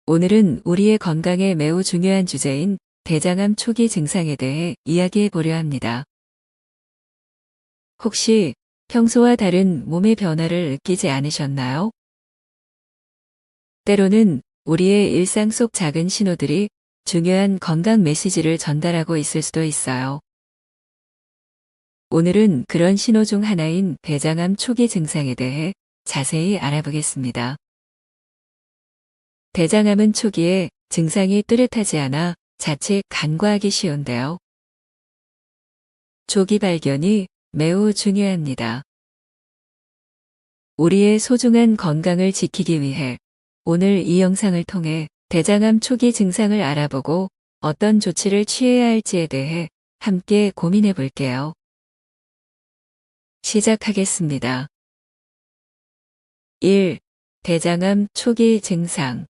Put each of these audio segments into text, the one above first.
오늘은 우리의 건강에 매우 중요한 주제인 대장암 초기 증상에 대해 이야기해 보려 합니다. 혹시 평소와 다른 몸의 변화를 느끼지 않으셨나요? 때로는 우리의 일상 속 작은 신호들이 중요한 건강 메시지를 전달하고 있을 수도 있어요. 오늘은 그런 신호 중 하나인 대장암 초기 증상에 대해 자세히 알아보겠습니다. 대장암은 초기에 증상이 뚜렷하지 않아 자칫 간과하기 쉬운데요. 조기 발견이 매우 중요합니다. 우리의 소중한 건강을 지키기 위해 오늘 이 영상을 통해 대장암 초기 증상을 알아보고 어떤 조치를 취해야 할지에 대해 함께 고민해 볼게요. 시작하겠습니다. 1. 대장암 초기 증상.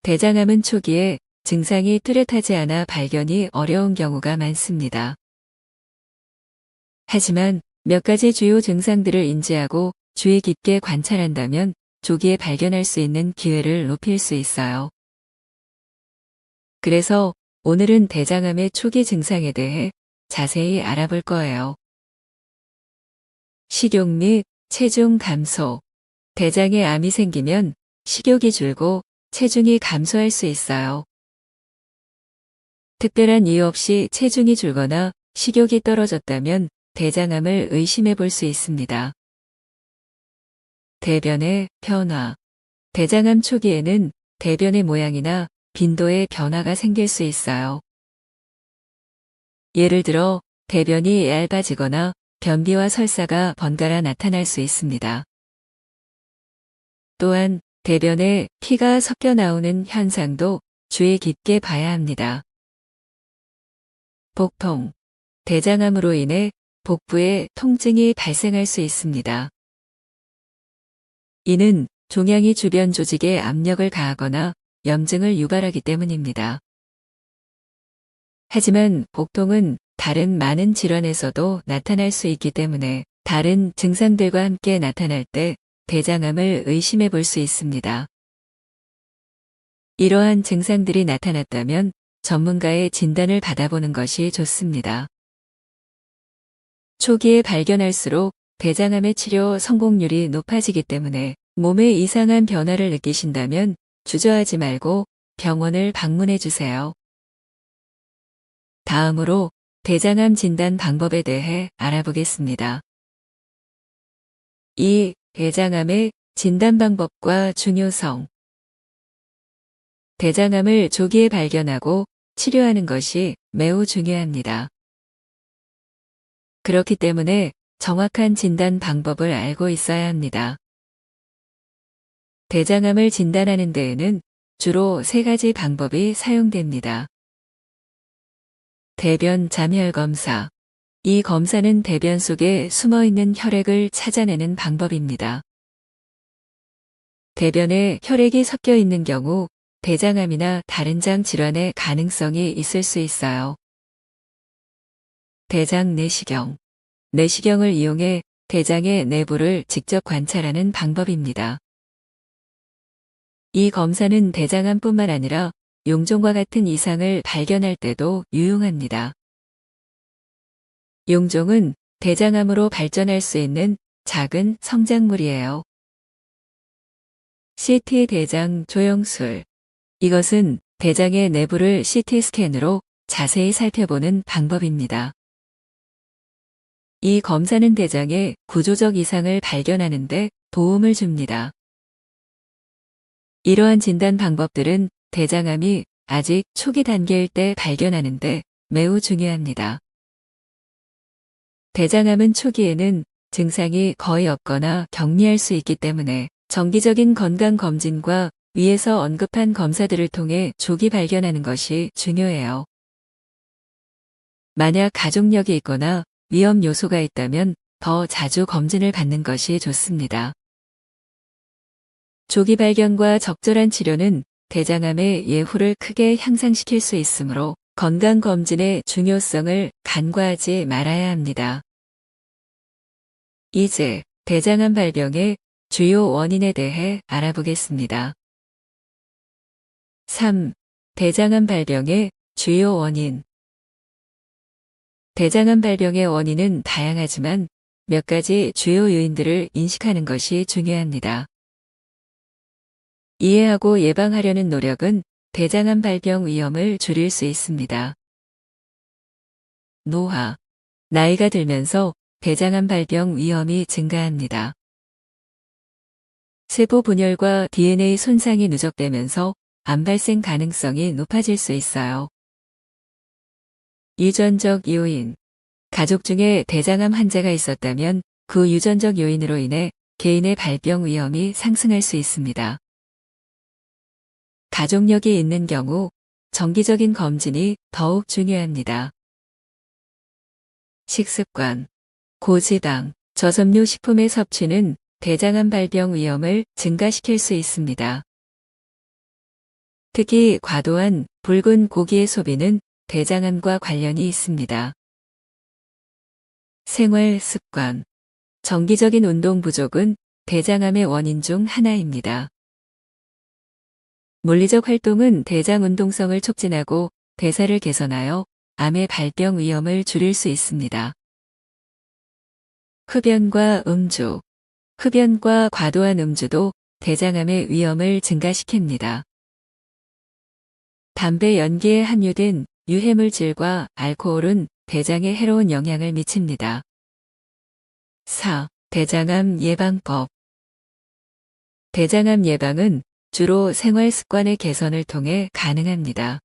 대장암은 초기에 증상이 뚜렷하지 않아 발견이 어려운 경우가 많습니다. 하지만 몇 가지 주요 증상들을 인지하고 주의 깊게 관찰한다면 조기에 발견할 수 있는 기회를 높일 수 있어요. 그래서 오늘은 대장암의 초기 증상에 대해 자세히 알아볼 거예요. 식욕 및 체중 감소. 대장에 암이 생기면 식욕이 줄고 체중이 감소할 수 있어요. 특별한 이유 없이 체중이 줄거나 식욕이 떨어졌다면 대장암을 의심해 볼 수 있습니다. 대변의 변화. 대장암 초기에는 대변의 모양이나 빈도의 변화가 생길 수 있어요. 예를 들어 대변이 얇아지거나 변비와 설사가 번갈아 나타날 수 있습니다. 또한 대변에 피가 섞여 나오는 현상도 주의 깊게 봐야 합니다. 복통. 대장암으로 인해 복부에 통증이 발생할 수 있습니다. 이는 종양이 주변 조직에 압력을 가하거나 염증을 유발하기 때문입니다. 하지만 복통은 다른 많은 질환에서도 나타날 수 있기 때문에 다른 증상들과 함께 나타날 때 대장암을 의심해 볼 수 있습니다. 이러한 증상들이 나타났다면 전문가의 진단을 받아보는 것이 좋습니다. 초기에 발견할수록 대장암의 치료 성공률이 높아지기 때문에 몸에 이상한 변화를 느끼신다면 주저하지 말고 병원을 방문해 주세요. 다음으로 대장암 진단 방법에 대해 알아보겠습니다. 2. 대장암의 진단 방법과 중요성. 대장암을 조기에 발견하고 치료하는 것이 매우 중요합니다. 그렇기 때문에 정확한 진단 방법을 알고 있어야 합니다. 대장암을 진단하는 데에는 주로 3가지 방법이 사용됩니다. 대변 잠열 검사. 이 검사는 대변 속에 숨어있는 혈액을 찾아내는 방법입니다. 대변에 혈액이 섞여 있는 경우 대장암이나 다른 장 질환의 가능성이 있을 수 있어요. 대장 내시경. 내시경을 이용해 대장의 내부를 직접 관찰하는 방법입니다. 이 검사는 대장암뿐만 아니라 용종과 같은 이상을 발견할 때도 유용합니다. 용종은 대장암으로 발전할 수 있는 작은 성장물이에요. CT 대장 조영술. 이것은 대장의 내부를 CT 스캔으로 자세히 살펴보는 방법입니다. 이 검사는 대장의 구조적 이상을 발견하는 데 도움을 줍니다. 이러한 진단 방법들은 대장암이 아직 초기 단계일 때 발견하는 데 매우 중요합니다. 대장암은 초기에는 증상이 거의 없거나 경미할 수 있기 때문에 정기적인 건강검진과 위에서 언급한 검사들을 통해 조기 발견하는 것이 중요해요. 만약 가족력이 있거나 위험 요소가 있다면 더 자주 검진을 받는 것이 좋습니다. 조기 발견과 적절한 치료는 대장암의 예후를 크게 향상시킬 수 있으므로 건강검진의 중요성을 간과하지 말아야 합니다. 이제 대장암 발병의 주요 원인에 대해 알아보겠습니다. 3. 대장암 발병의 주요 원인. 대장암 발병의 원인은 다양하지만 몇 가지 주요 요인들을 인식하는 것이 중요합니다. 이해하고 예방하려는 노력은 대장암 발병 위험을 줄일 수 있습니다. 노화. 나이가 들면서 대장암 발병 위험이 증가합니다. 세포 분열과 DNA 손상이 누적되면서 암 발생 가능성이 높아질 수 있어요. 유전적 요인. 가족 중에 대장암 환자가 있었다면 그 유전적 요인으로 인해 개인의 발병 위험이 상승할 수 있습니다. 가족력이 있는 경우 정기적인 검진이 더욱 중요합니다. 식습관. 고지방, 저섬유 식품의 섭취는 대장암 발병 위험을 증가시킬 수 있습니다. 특히 과도한 붉은 고기의 소비는 대장암과 관련이 있습니다. 생활 습관. 정기적인 운동 부족은 대장암의 원인 중 하나입니다. 물리적 활동은 대장 운동성을 촉진하고 대사를 개선하여 암의 발병 위험을 줄일 수 있습니다. 흡연과 음주. 흡연과 과도한 음주도 대장암의 위험을 증가시킵니다. 담배 연기에 함유된 유해물질과 알코올은 대장에 해로운 영향을 미칩니다. 4. 대장암 예방법. 대장암 예방은 주로 생활 습관의 개선을 통해 가능합니다.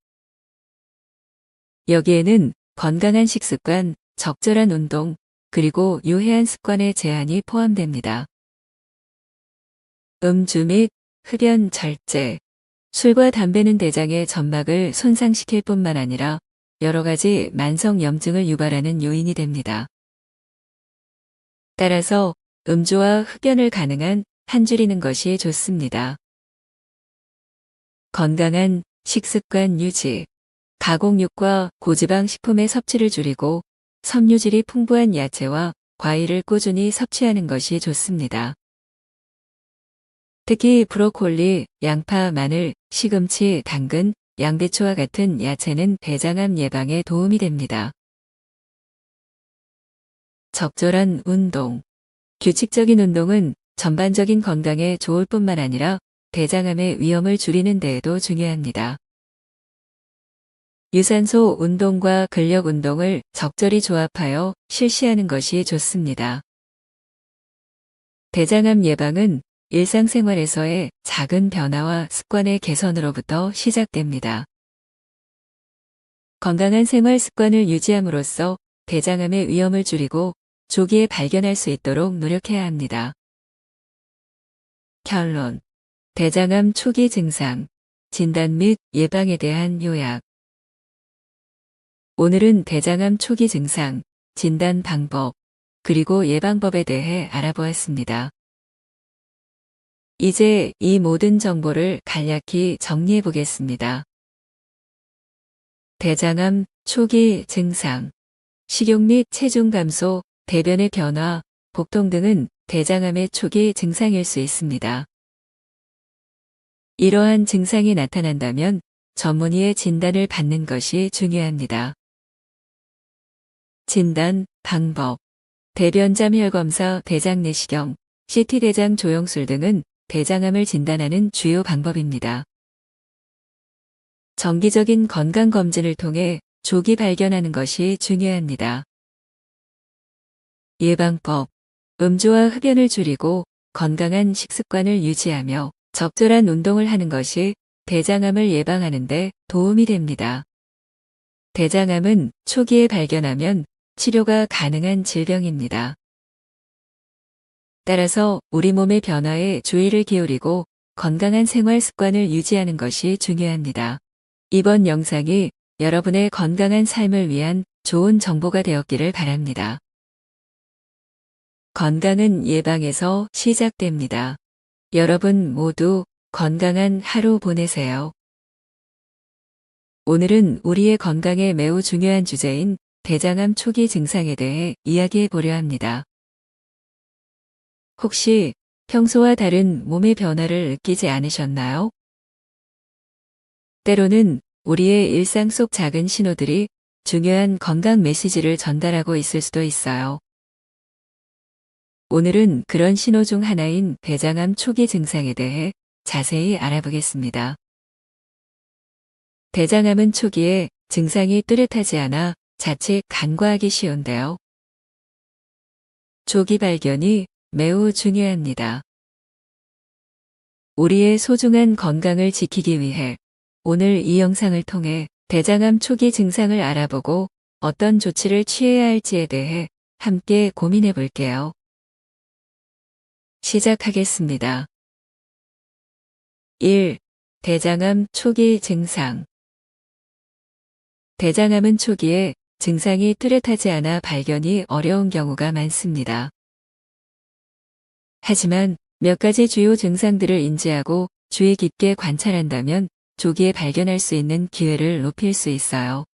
여기에는 건강한 식습관, 적절한 운동, 그리고 유해한 습관의 제한이 포함됩니다. 음주 및 흡연 절제. 술과 담배는 대장의 점막을 손상시킬 뿐만 아니라 여러 가지 만성염증을 유발하는 요인이 됩니다. 따라서 음주와 흡연을 가능한 한 줄이는 것이 좋습니다. 건강한 식습관 유지. 가공육과 고지방 식품의 섭취를 줄이고 섬유질이 풍부한 야채와 과일을 꾸준히 섭취하는 것이 좋습니다. 특히 브로콜리, 양파, 마늘, 시금치, 당근, 양배추와 같은 야채는 대장암 예방에 도움이 됩니다. 적절한 운동. 규칙적인 운동은 전반적인 건강에 좋을 뿐만 아니라 대장암의 위험을 줄이는 데에도 중요합니다. 유산소 운동과 근력 운동을 적절히 조합하여 실시하는 것이 좋습니다. 대장암 예방은 일상생활에서의 작은 변화와 습관의 개선으로부터 시작됩니다. 건강한 생활 습관을 유지함으로써 대장암의 위험을 줄이고 조기에 발견할 수 있도록 노력해야 합니다. 결론. 대장암 초기 증상, 진단 및 예방에 대한 요약. 오늘은 대장암 초기 증상, 진단 방법, 그리고 예방법에 대해 알아보았습니다. 이제 이 모든 정보를 간략히 정리해 보겠습니다. 대장암 초기 증상. 식욕 및 체중 감소, 대변의 변화, 복통 등은 대장암의 초기 증상일 수 있습니다. 이러한 증상이 나타난다면 전문의의 진단을 받는 것이 중요합니다. 진단, 방법. 대변잠 혈검사, 대장 내시경, CT 대장 조영술 등은 대장암을 진단하는 주요 방법입니다. 정기적인 건강검진을 통해 조기 발견하는 것이 중요합니다. 예방법. 음주와 흡연을 줄이고 건강한 식습관을 유지하며 적절한 운동을 하는 것이 대장암을 예방하는 데 도움이 됩니다. 대장암은 초기에 발견하면 치료가 가능한 질병입니다. 따라서 우리 몸의 변화에 주의를 기울이고 건강한 생활 습관을 유지하는 것이 중요합니다. 이번 영상이 여러분의 건강한 삶을 위한 좋은 정보가 되었기를 바랍니다. 건강은 예방에서 시작됩니다. 여러분 모두 건강한 하루 보내세요. 오늘은 우리의 건강에 매우 중요한 주제인 대장암 초기 증상에 대해 이야기해 보려 합니다. 혹시 평소와 다른 몸의 변화를 느끼지 않으셨나요? 때로는 우리의 일상 속 작은 신호들이 중요한 건강 메시지를 전달하고 있을 수도 있어요. 오늘은 그런 신호 중 하나인 대장암 초기 증상에 대해 자세히 알아보겠습니다. 대장암은 초기에 증상이 뚜렷하지 않아 자칫 간과하기 쉬운데요. 조기 발견이 매우 중요합니다. 우리의 소중한 건강을 지키기 위해 오늘 이 영상을 통해 대장암 초기 증상을 알아보고 어떤 조치를 취해야 할지에 대해 함께 고민해 볼게요. 시작하겠습니다. 1. 대장암 초기 증상. 대장암은 초기에 증상이 뚜렷하지 않아 발견이 어려운 경우가 많습니다. 하지만 몇 가지 주요 증상들을 인지하고 주의 깊게 관찰한다면 조기에 발견할 수 있는 기회를 높일 수 있어요.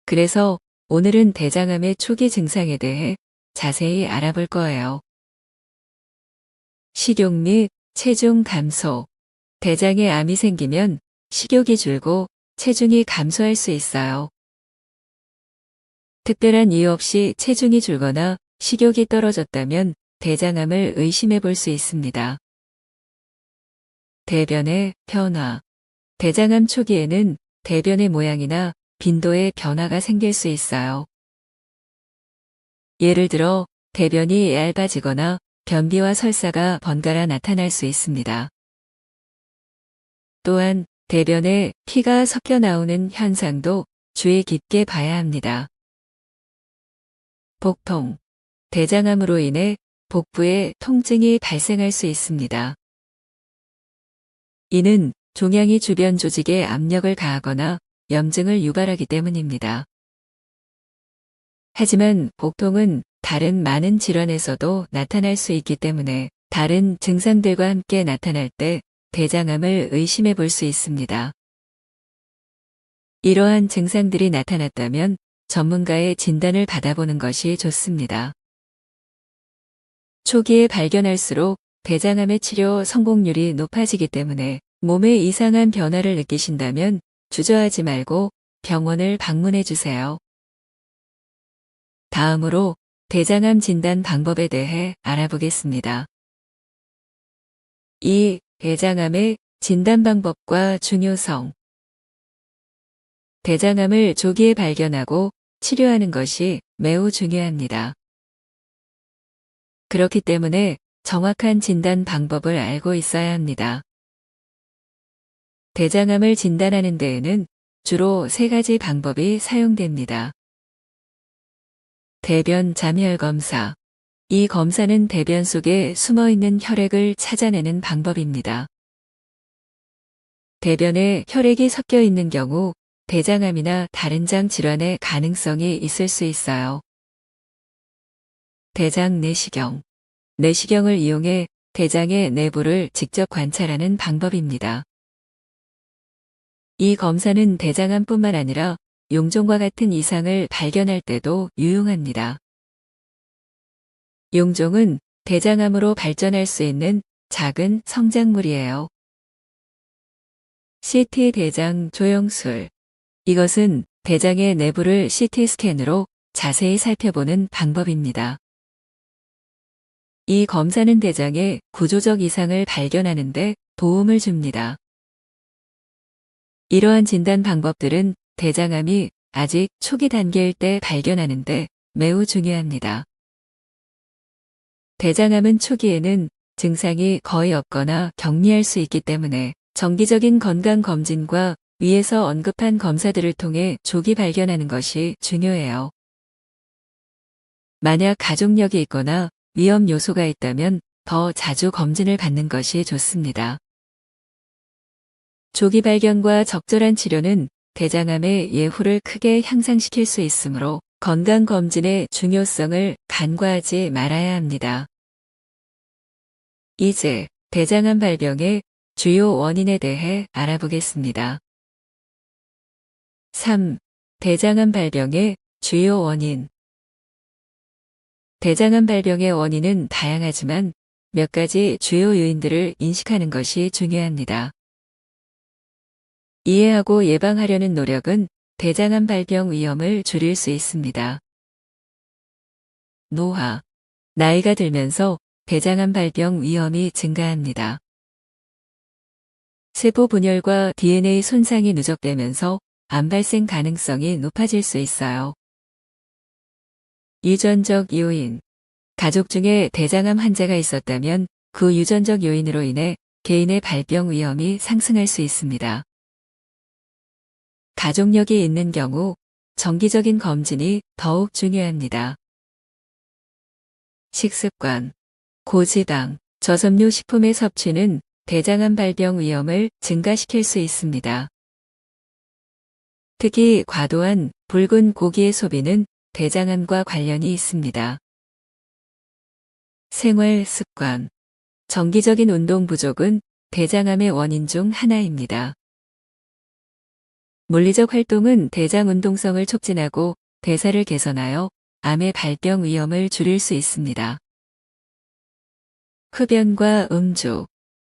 그래서 오늘은 대장암의 초기 증상에 대해 자세히 알아볼 거예요. 식욕 및 체중 감소. 대장에 암이 생기면 식욕이 줄고 체중이 감소할 수 있어요. 특별한 이유 없이 체중이 줄거나 식욕이 떨어졌다면 대장암을 의심해 볼 수 있습니다. 대변의 변화. 대장암 초기에는 대변의 모양이나 빈도의 변화가 생길 수 있어요. 예를 들어 대변이 얇아지거나 변비와 설사가 번갈아 나타날 수 있습니다. 또한 대변에 피가 섞여 나오는 현상도 주의 깊게 봐야 합니다. 복통. 대장암으로 인해 복부에 통증이 발생할 수 있습니다. 이는 종양이 주변 조직에 압력을 가하거나 염증을 유발하기 때문입니다. 하지만 복통은 다른 많은 질환에서도 나타날 수 있기 때문에 다른 증상들과 함께 나타날 때 대장암을 의심해 볼 수 있습니다. 이러한 증상들이 나타났다면 전문가의 진단을 받아보는 것이 좋습니다. 초기에 발견할수록 대장암의 치료 성공률이 높아지기 때문에 몸에 이상한 변화를 느끼신다면 주저하지 말고 병원을 방문해 주세요. 다음으로 대장암 진단 방법에 대해 알아보겠습니다. 2. 대장암의 진단 방법과 중요성. 대장암을 조기에 발견하고 치료하는 것이 매우 중요합니다. 그렇기 때문에 정확한 진단 방법을 알고 있어야 합니다. 대장암을 진단하는 데에는 주로 3가지 방법이 사용됩니다. 대변 잠열 검사. 이 검사는 대변 속에 숨어있는 혈액을 찾아내는 방법입니다. 대변에 혈액이 섞여 있는 경우 대장암이나 다른 장 질환의 가능성이 있을 수 있어요. 대장 내시경. 내시경을 이용해 대장의 내부를 직접 관찰하는 방법입니다. 이 검사는 대장암뿐만 아니라 용종과 같은 이상을 발견할 때도 유용합니다. 용종은 대장암으로 발전할 수 있는 작은 성장물이에요. CT 대장 조영술. 이것은 대장의 내부를 CT 스캔으로 자세히 살펴보는 방법입니다. 이 검사는 대장의 구조적 이상을 발견하는 데 도움을 줍니다. 이러한 진단 방법들은 대장암이 아직 초기 단계일 때 발견하는데 매우 중요합니다. 대장암은 초기에는 증상이 거의 없거나 경미할 수 있기 때문에 정기적인 건강검진과 위에서 언급한 검사들을 통해 조기 발견하는 것이 중요해요. 만약 가족력이 있거나 위험 요소가 있다면 더 자주 검진을 받는 것이 좋습니다. 조기 발견과 적절한 치료는 대장암의 예후를 크게 향상시킬 수 있으므로 건강검진의 중요성을 간과하지 말아야 합니다. 이제 대장암 발병의 주요 원인에 대해 알아보겠습니다. 3. 대장암 발병의 주요 원인. 대장암 발병의 원인은 다양하지만 몇 가지 주요 요인들을 인식하는 것이 중요합니다. 이해하고 예방하려는 노력은 대장암 발병 위험을 줄일 수 있습니다. 노화. 나이가 들면서 대장암 발병 위험이 증가합니다. 세포 분열과 DNA 손상이 누적되면서 암 발생 가능성이 높아질 수 있어요. 유전적 요인. 가족 중에 대장암 환자가 있었다면 그 유전적 요인으로 인해 개인의 발병 위험이 상승할 수 있습니다. 가족력이 있는 경우 정기적인 검진이 더욱 중요합니다. 식습관. 고지방, 저섬유 식품의 섭취는 대장암 발병 위험을 증가시킬 수 있습니다. 특히 과도한 붉은 고기의 소비는 대장암과 관련이 있습니다. 생활 습관. 정기적인 운동 부족은 대장암의 원인 중 하나입니다. 물리적 활동은 대장 운동성을 촉진하고 대사를 개선하여 암의 발병 위험을 줄일 수 있습니다. 흡연과 음주.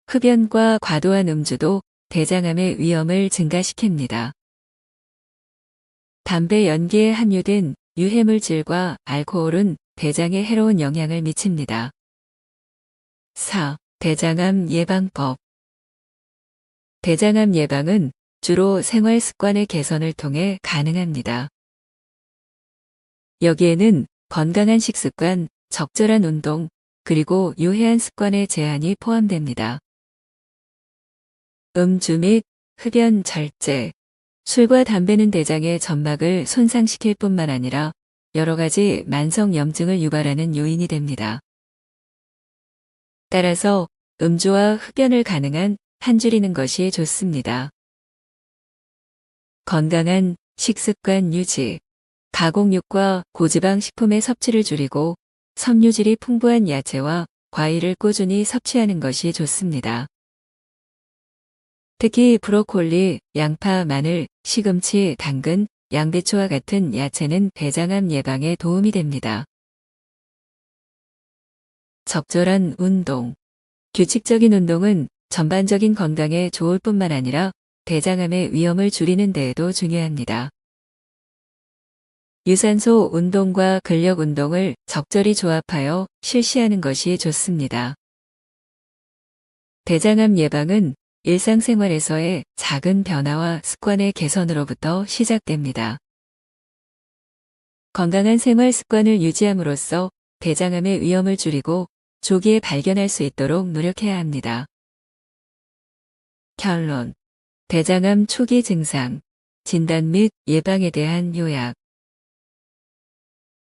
흡연과 과도한 음주도 대장암의 위험을 증가시킵니다. 담배 연기에 함유된 유해물질과 알코올은 대장에 해로운 영향을 미칩니다. 4. 대장암 예방법. 대장암 예방은 주로 생활 습관의 개선을 통해 가능합니다. 여기에는 건강한 식습관, 적절한 운동, 그리고 유해한 습관의 제한이 포함됩니다. 음주 및 흡연 절제. 술과 담배는 대장의 점막을 손상시킬 뿐만 아니라 여러 가지 만성염증을 유발하는 요인이 됩니다. 따라서 음주와 흡연을 가능한 한 줄이는 것이 좋습니다. 건강한 식습관 유지. 가공육과 고지방 식품의 섭취를 줄이고 섬유질이 풍부한 야채와 과일을 꾸준히 섭취하는 것이 좋습니다. 특히 브로콜리, 양파, 마늘, 시금치, 당근, 양배추와 같은 야채는 대장암 예방에 도움이 됩니다. 적절한 운동. 규칙적인 운동은 전반적인 건강에 좋을 뿐만 아니라 대장암의 위험을 줄이는 데에도 중요합니다. 유산소 운동과 근력 운동을 적절히 조합하여 실시하는 것이 좋습니다. 대장암 예방은 일상생활에서의 작은 변화와 습관의 개선으로부터 시작됩니다. 건강한 생활 습관을 유지함으로써 대장암의 위험을 줄이고 조기에 발견할 수 있도록 노력해야 합니다. 결론. 대장암 초기 증상, 진단 및 예방에 대한 요약.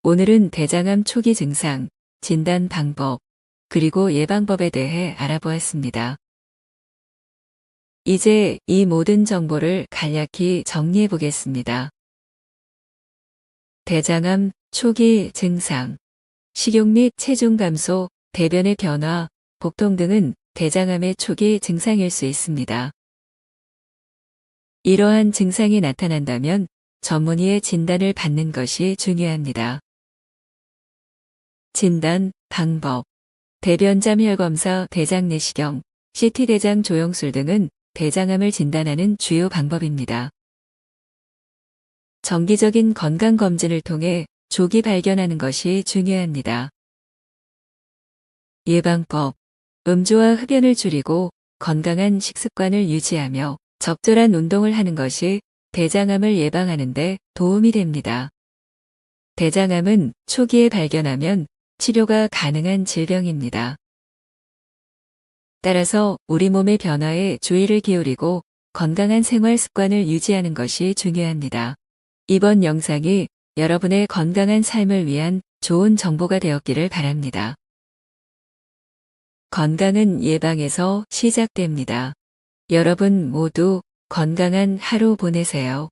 오늘은 대장암 초기 증상, 진단 방법, 그리고 예방법에 대해 알아보았습니다. 이제 이 모든 정보를 간략히 정리해 보겠습니다. 대장암 초기 증상. 식욕 및 체중 감소, 대변의 변화, 복통 등은 대장암의 초기 증상일 수 있습니다. 이러한 증상이 나타난다면 전문의의 진단을 받는 것이 중요합니다. 진단, 방법. 대변잠 혈검사, 대장 내시경, CT 대장 조영술 등은 대장암을 진단하는 주요 방법입니다. 정기적인 건강검진을 통해 조기 발견하는 것이 중요합니다. 예방법. 음주와 흡연을 줄이고 건강한 식습관을 유지하며 적절한 운동을 하는 것이 대장암을 예방하는 데 도움이 됩니다. 대장암은 초기에 발견하면 치료가 가능한 질병입니다. 따라서 우리 몸의 변화에 주의를 기울이고 건강한 생활 습관을 유지하는 것이 중요합니다. 이번 영상이 여러분의 건강한 삶을 위한 좋은 정보가 되었기를 바랍니다. 건강은 예방에서 시작됩니다. 여러분 모두 건강한 하루 보내세요.